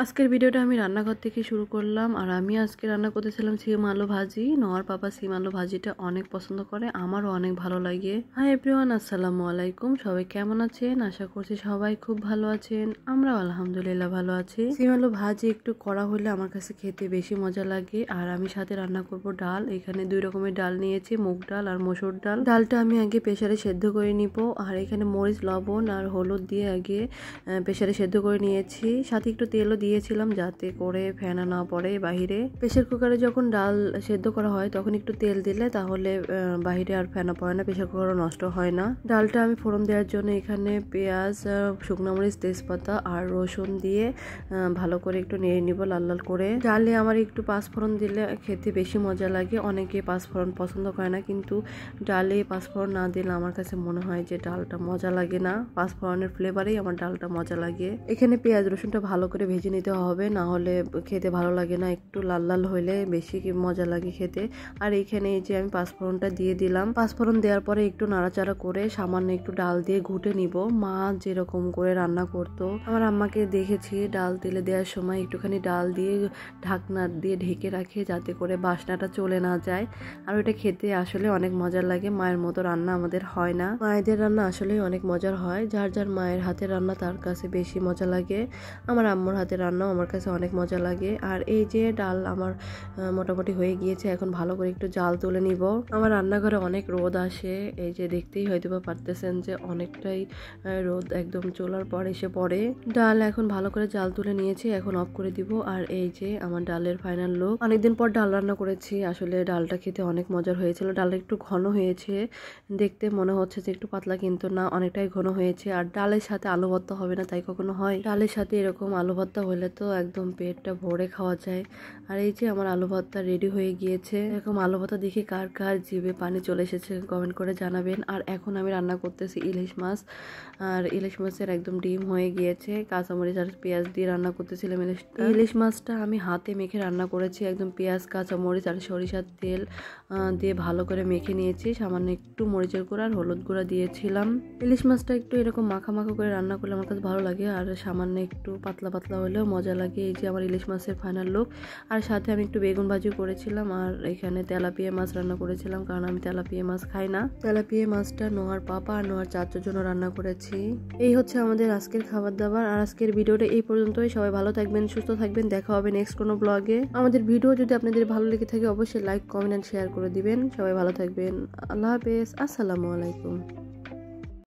আজকের ভিডিওটা আমি রান্নাঘর থেকে শুরু করলাম। আর আমি আজকে রান্না করতেছিলাম সিম আলু ভাজি। নোয়ার পাপা সিম আলু ভাজিটা অনেক পছন্দ করে, আমারও অনেক ভালো লাগে। হাই এভরিওয়ান, আসসালামু আলাইকুম। সবাই কেমন আছেন? আশা করছি সবাই খুব ভালো আছেন। আমরাও আলহামদুলিল্লাহ ভালো আছি। সিম আলু ভাজি একটু কড়া হলে আমার কাছে খেতে বেশি মজা লাগে। আর আমি সাথে রান্না করব ডাল। এখানে 2 রকমের ডাল নিয়েছি, মুগ ডাল আর মসুর ডাল। ডালটা আমি আগে প্রেসারে সেদ্ধ করে নিব। আর এখানে মরিচ, লবণ আর হলুদ দিয়ে আগে প্রেসারে সেদ্ধ করে নিয়েছি। সাথে একটু তেলও দিয়েছিলাম যাতে করে ফেনা না পড়ে বাহিরে। প্রেসার কুকারে যখন ডাল সেদ্ধ করা হয় তখন একটু তেল দিলে তাহলে বাহিরে আর ফেনা পড়ে না, প্রেসার কুকারও নষ্ট হয় না। ডালটা আমি ফোড়ন দেওয়ার জন্য এখানে পেঁয়াজ, শুকনো মরিচ, তেজপাতা আর রসুন দিয়ে ভালো করে একটু নেড়ে নিব লাল লাল করে। ডালে আমার একটু পাঁচফোড়ন দিলে খেতে বেশি মজা লাগে। অনেকে পাঁচফোড়ন পছন্দ করে না, কিন্তু ডালে পাঁচফোড়ন না দিলে আমার কাছে মনে হয় যে ডালটা মজা লাগে না। পাঁচফোড়নের ফ্লেভারেই আমার ডালটা মজা লাগে। এখানে পেঁয়াজ রসুনটা ভালো করে ভেজে নিতে হবে, না হলে খেতে ভালো লাগে না। একটু লাল লাল হইলে বেশি মজা লাগে খেতে। আর এইখানে এই যে আমি পাঁচফোড়নটা দিয়ে দিলাম। পাঁচফোড়ন দেওয়ার পরে একটু নাড়াচাড়া করে সামান্য একটু ডাল দিয়ে ঘুটে নিব। মা যেরকম করে রান্না করতো, আমার আম্মাকে দেখেছি ডাল তেলে দেওয়ার সময় একটুখানি ডাল দিয়ে ঢাকনা দিয়ে ঢেকে রাখে যাতে করে বাসনাটা চলে না যায়। আর ওটা খেতে আসলে অনেক মজার লাগে। মায়ের মতো রান্না আমাদের হয় না। মায়েদের রান্না আসলে অনেক মজার হয়। যার যার মায়ের হাতের রান্না তার কাছে বেশি মজা লাগে। আমার আম্মুর হাতের রান্নাও আমার কাছে অনেক মজা লাগে। আর এই যে ডাল আমার মোটামুটি হয়ে গিয়েছে, এখন ভালো করে একটু জাল তুলে নিব। আমার রান্নাঘরে অনেক রোদ আসে, এই যে দেখতেই হয়তো বা পারতেছেন যে অনেকটাই রোদ একদম চুলার পর এসে পড়ে। ডাল এখন ভালো করে জাল তুলে নিয়েছি, এখন অফ করে দিব। আর এই যে আমার ডালের ফাইনাল লুক। অনেকদিন পর ডাল রান্না করেছি, আসলে ডালটা খেতে অনেক মজার হয়েছিল। ডালটা একটু ঘন হয়েছে, দেখতে মনে হচ্ছে যে একটু পাতলা, কিন্তু না, অনেকটাই ঘন হয়েছে। আর ডালের সাথে আলু ভর্তা হবে না তাই কখনো হয়? ডালের সাথে এরকম আলু ভর্তা হলে তো একদম পেটটা ভরে খাওয়া যায়। আর এই যে আমার আলু ভর্তা রেডি হয়ে গিয়েছে। এরকম আলু ভর্তা দেখে কার কার জিভে পানি চলে এসেছে কমেন্ট করে জানাবেন। আর এখন আমি রান্না করতেছি ইলিশ মাছ। আর ইলিশ মাছের একদম ডিম হয়ে গিয়েছে। কাঁচামরিচ আর পেঁয়াজ দিয়ে রান্না করতেছিলাম ইলিশটা। ইলিশ মাছটা আমি হাতে মেখে রান্না করেছি, একদম পেঁয়াজ, কাঁচামরিচ আর সরিষার তেল দিয়ে ভালো করে মেখে নিয়েছি। সামান্য একটু মরিচের গুঁড়া আর হলুদ গুঁড়া দিয়েছিলাম। ইলিশ মাছটা একটু এরকম মাখা মাখা করে রান্না করলে আমার কাছে ভালো লাগে। আর সামান্য একটু পাতলা পাতলা হলেও মজা লাগে। এই যে আমার ইলিশ মাছের ফাইনাল লুক। আর সাথে আমি একটু বেগুন ভাজি করেছিলাম। আর এখানে তেলাপিয়া মাছ রান্না করেছিলাম, কারণ আমি তেলাপিয়া মাছ খাই না। তেলাপিয়া মাছটা নোয়ার পাপা আর নোয়ার চাচুর জন্য রান্না করেছি। এই হচ্ছে আমাদের আজকের খাবার দাবার। আর আজকের ভিডিওটা এই পর্যন্তই। সবাই ভালো থাকবেন, সুস্থ থাকবেন। দেখা হবে নেক্সট কোনো ব্লগে। আমাদের ভিডিও যদি আপনাদের ভালো লেগে থাকে অবশ্যই লাইক, কমেন্ট এন্ড শেয়ার করে দিবেন। সবাই ভালো থাকবেন। আল্লাহ হাফেজ, আসসালামু আলাইকুম।